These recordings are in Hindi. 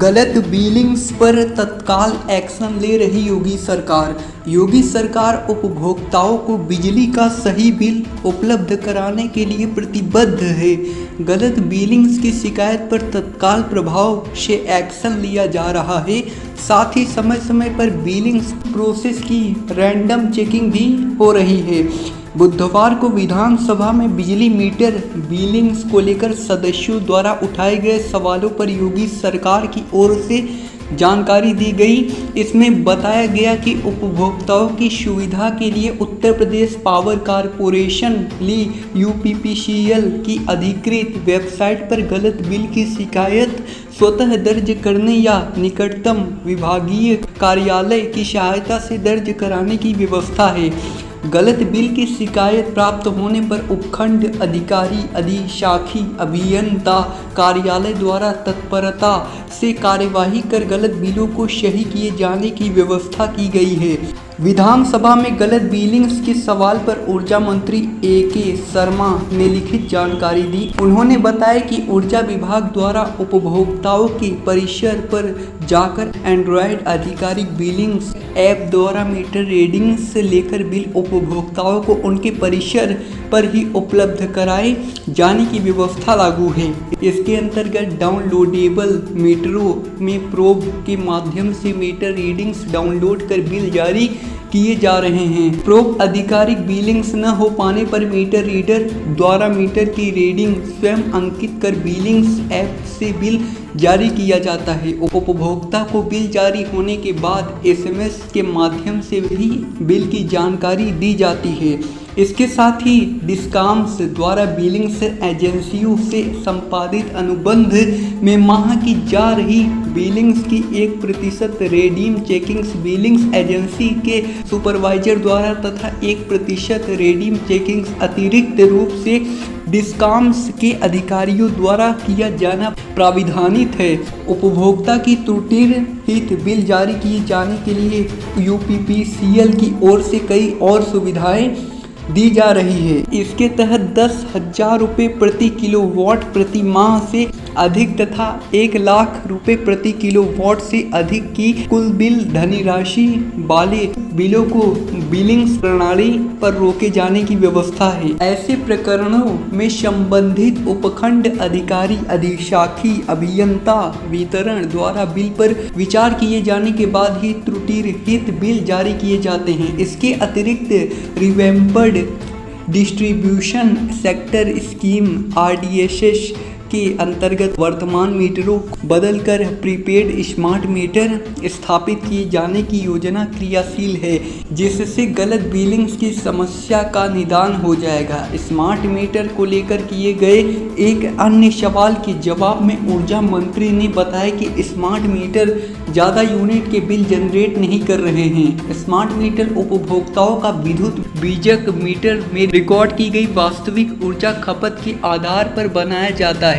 गलत बिलिंग्स पर तत्काल एक्शन ले रही योगी सरकार। योगी सरकार उपभोक्ताओं को बिजली का सही बिल उपलब्ध कराने के लिए प्रतिबद्ध है। गलत बिलिंग्स की शिकायत पर तत्काल प्रभाव से एक्शन लिया जा रहा है। साथ ही समय समय पर बिलिंग्स प्रोसेस की रैंडम चेकिंग भी हो रही है। बुधवार को विधानसभा में बिजली मीटर बिलिंग्स को लेकर सदस्यों द्वारा उठाए गए सवालों पर योगी सरकार की ओर से जानकारी दी गई। इसमें बताया गया कि उपभोक्ताओं की सुविधा के लिए Uttar Pradesh power corporation UPPCL की अधिकृत वेबसाइट पर गलत बिल की शिकायत स्वतः दर्ज करने या निकटतम विभागीय कार्यालय की सहायता से दर्ज कराने की व्यवस्था है। गलत बिल की शिकायत प्राप्त होने पर उपखंड अधिकारी अधिशाखी अभियंता कार्यालय द्वारा तत्परता से कार्यवाही कर गलत बिलों को सही किए जाने की व्यवस्था की गई है। विधानसभा में गलत बिलिंग्स के सवाल पर ऊर्जा मंत्री AK शर्मा ने लिखित जानकारी दी। उन्होंने बताया कि ऊर्जा विभाग द्वारा उपभोक्ताओं के परिसर पर जाकर एंड्रॉयड आधिकारिक बिलिंग्स ऐप द्वारा मीटर रीडिंग्स से लेकर बिल उपभोक्ताओं को उनके परिसर पर ही उपलब्ध कराए जाने की व्यवस्था लागू है। इसके अंतर्गत डाउनलोडेबल मीटरों में प्रोब के माध्यम से मीटर रीडिंग्स डाउनलोड कर बिल जारी किए जा रहे हैं। प्रोब आधिकारिक बिलिंग्स न हो पाने पर मीटर रीडर द्वारा मीटर की रीडिंग स्वयं अंकित कर बिलिंग्स ऐप से बिल जारी किया जाता है। उपभोक्ता को बिल जारी होने के बाद SMS के माध्यम से भी बिल की जानकारी दी जाती है। इसके साथ ही डिस्काम्स द्वारा बिलिंग्स एजेंसियों से संपादित अनुबंध में माह की जा रही बिलिंग्स की 1% रेडीम चेकिंग्स बिलिंग्स एजेंसी के सुपरवाइजर द्वारा तथा 1% रेडीम चेकिंग्स अतिरिक्त रूप से डिस्काम्स के अधिकारियों द्वारा किया जाना प्राविधानित है। उपभोक्ता की त्रुटिरहित बिल जारी किए जाने के लिए यूपीपीसीएल की ओर से कई और सुविधाएं दी जा रही है। इसके तहत 10,000 रुपये प्रति किलोवाट प्रति माह से अधिक तथा 1 लाख रुपए प्रति किलोवाट से अधिक की कुल बिल धनराशि वाले बिलों को बिलिंग्स प्रणाली पर रोके जाने की व्यवस्था है। ऐसे प्रकरणों में संबंधित उपखंड अधिकारी अधिशाखी अभियंता वितरण द्वारा बिल पर विचार किए जाने के बाद ही त्रुटिरहित बिल जारी किए जाते हैं। इसके अतिरिक्त revamped distribution sector scheme RDSS के अंतर्गत वर्तमान मीटरों को बदलकर प्रीपेड स्मार्ट मीटर स्थापित किए जाने की योजना क्रियाशील है, जिससे गलत बिलिंग्स की समस्या का निदान हो जाएगा। स्मार्ट मीटर को लेकर किए गए एक अन्य सवाल के जवाब में ऊर्जा मंत्री ने बताया कि स्मार्ट मीटर ज़्यादा यूनिट के बिल जनरेट नहीं कर रहे हैं। स्मार्ट मीटर उपभोक्ताओं का विद्युत बीजक मीटर में रिकॉर्ड की गई वास्तविक ऊर्जा खपत के आधार पर बनाया जाता है।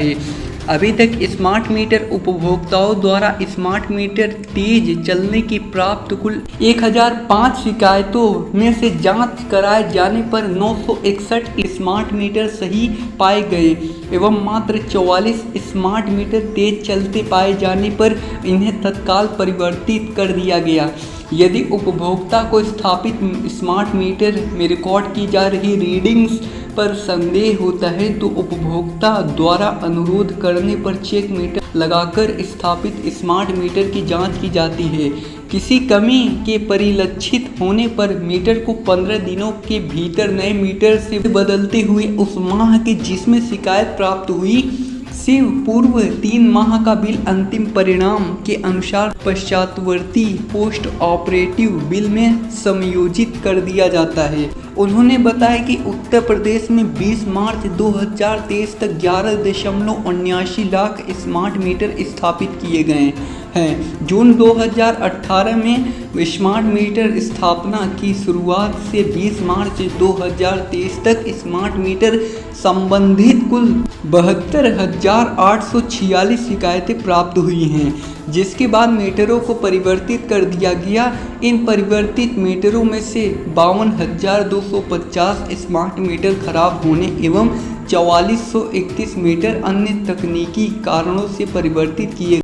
अभी तक स्मार्ट मीटर उपभोक्ताओं द्वारा स्मार्ट मीटर तेज चलने की प्राप्त कुल 1005 शिकायतों में से जांच कराए जाने पर 961 स्मार्ट मीटर सही पाए गए एवं मात्र 44 स्मार्ट मीटर तेज चलते पाए जाने पर इन्हें तत्काल परिवर्तित कर दिया गया। यदि उपभोक्ता को स्थापित स्मार्ट मीटर में रिकॉर्ड की जा रही रीडिंग्स पर संदेह होता है तो उपभोक्ता द्वारा अनुरोध करने पर चेक मीटर लगाकर स्थापित स्मार्ट मीटर की जांच की जाती है। किसी कमी के परिलक्षित होने पर मीटर को 15 दिनों के भीतर नए मीटर से बदलते हुए उस माह के जिसमें शिकायत प्राप्त हुई से पूर्व 3 माह का बिल अंतिम परिणाम के अनुसार पश्चातवर्ती पोस्ट ऑपरेटिव बिल में समायोजित कर दिया जाता है। उन्होंने बताया कि उत्तर प्रदेश में 20 मार्च 2023 तक 11.79 लाख स्मार्ट मीटर स्थापित किए गए हैं। जून 2018 में स्मार्ट मीटर स्थापना की शुरुआत से 20 मार्च 2023 तक स्मार्ट मीटर संबंधित कुल 72,846 शिकायतें प्राप्त हुई हैं, जिसके बाद मीटरों को परिवर्तित कर दिया गया। इन परिवर्तित मीटरों में से 52,250 स्मार्ट मीटर खराब होने एवं 4431 मीटर अन्य तकनीकी कारणों से परिवर्तित किए